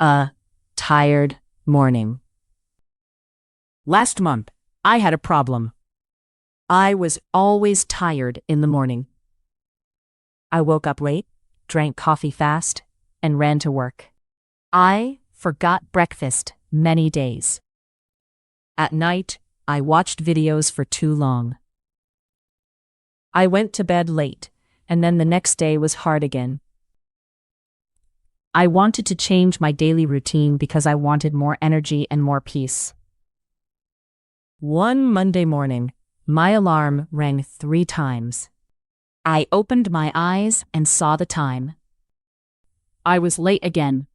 A tired morning. Last month, I had a problem. I was always tired in the morning. I woke up late, drank coffee fast, and ran to work. I forgot breakfast many days. At night, I watched videos for too long. I went to bed late, and then the next day was hard again. I wanted to change my daily routine because I wanted more energy and more peace. One Monday morning, my alarm rang 3 times. I opened my eyes and saw the time. I was late again.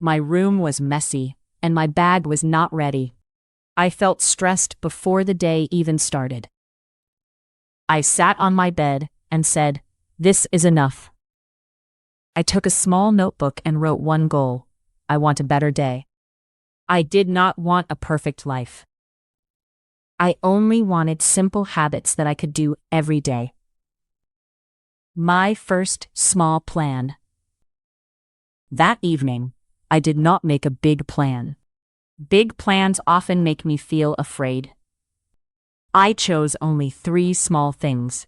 My room was messy, and my bag was not ready. I felt stressed before the day even started. I sat on my bed and said, "This is enough." I took a small notebook and wrote one goal. I want a better day. I did not want a perfect life. I only wanted simple habits that I could do every day. My first small plan. That evening, I did not make a big plan. Big plans often make me feel afraid. I chose only 3 small things.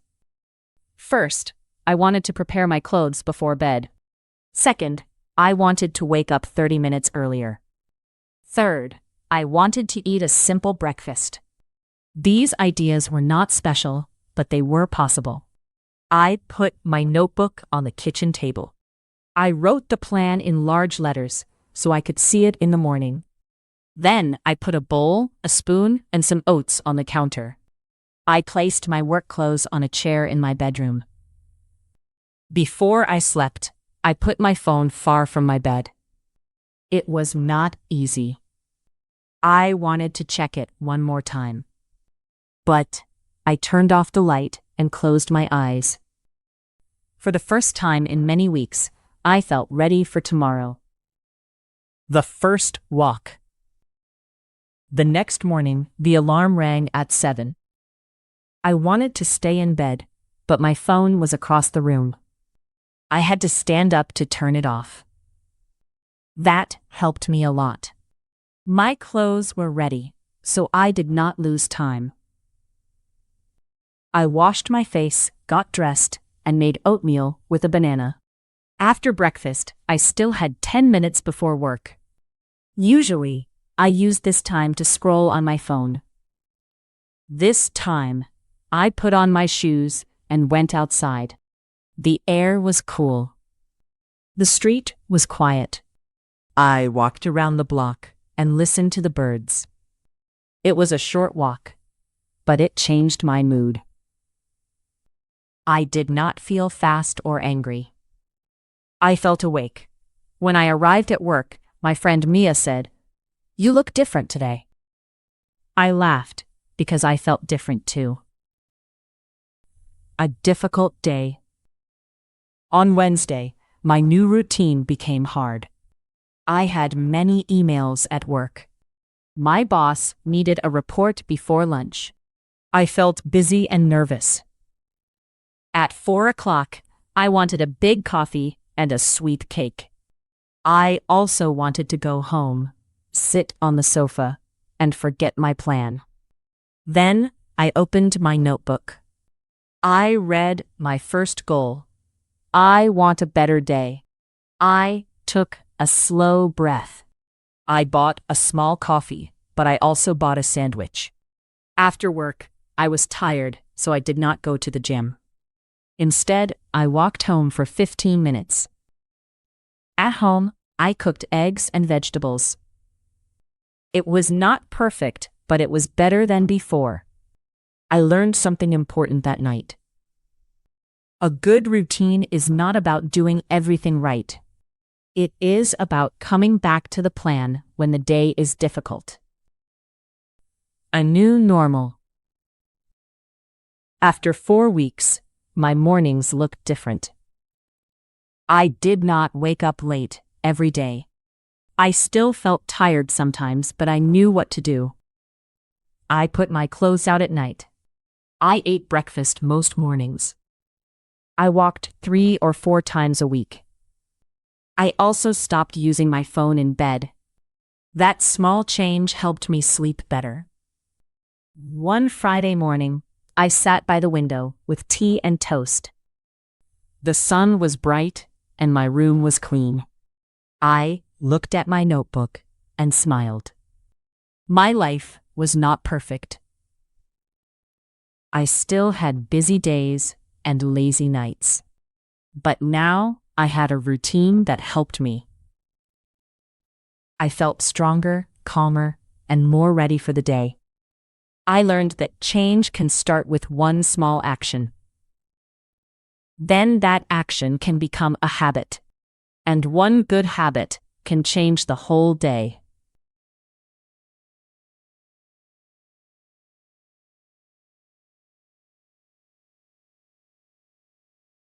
First, I wanted to prepare my clothes before bed. Second, I wanted to wake up 30 minutes earlier. Third, I wanted to eat a simple breakfast. These ideas were not special, but they were possible. I put my notebook on the kitchen table. I wrote the plan in large letters so I could see it in the morning. Then I put a bowl, a spoon, and some oats on the counter. I placed my work clothes on a chair in my bedroom. Before I slept, I put my phone far from my bed. It was not easy. I wanted to check it one more time. But I turned off the light and closed my eyes. For the first time in many weeks, I felt ready for tomorrow. The first walk. The next morning, the alarm rang at 7. I wanted to stay in bed, but my phone was across the room. I had to stand up to turn it off. That helped me a lot. My clothes were ready, so I did not lose time. I washed my face, got dressed, and made oatmeal with a banana. After breakfast, I still had 10 minutes before work. Usually, I used this time to scroll on my phone. This time, I put on my shoes and went outside. The air was cool. The street was quiet. I walked around the block and listened to the birds. It was a short walk, but it changed my mood. I did not feel fast or angry. I felt awake. When I arrived at work, my friend Mia said, "You look different today." I laughed because I felt different too. A difficult day. On Wednesday, my new routine became hard. I had many emails at work. My boss needed a report before lunch. I felt busy and nervous. At 4 o'clock, I wanted a big coffee and a sweet cake. I also wanted to go home, sit on the sofa, and forget my plan. Then I opened my notebook. I read my first goal. I want a better day. I took a slow breath. I bought a small coffee, but I also bought a sandwich. After work, I was tired, so I did not go to the gym. Instead, I walked home for 15 minutes. At home, I cooked eggs and vegetables. It was not perfect, but it was better than before. I learned something important that night. A good routine is not about doing everything right. It is about coming back to the plan when the day is difficult. A new normal. After 4 weeks, my mornings looked different. I did not wake up late every day. I still felt tired sometimes, but I knew what to do. I put my clothes out at night. I ate breakfast most mornings. I walked 3 or 4 times a week. I also stopped using my phone in bed. That small change helped me sleep better. One Friday morning, I sat by the window with tea and toast. The sun was bright and my room was clean. I looked at my notebook and smiled. My life was not perfect. I still had busy days and lazy nights. But now I had a routine that helped me. I felt stronger, calmer, and more ready for the day. I learned that change can start with one small action. Then that action can become a habit. And one good habit can change the whole day.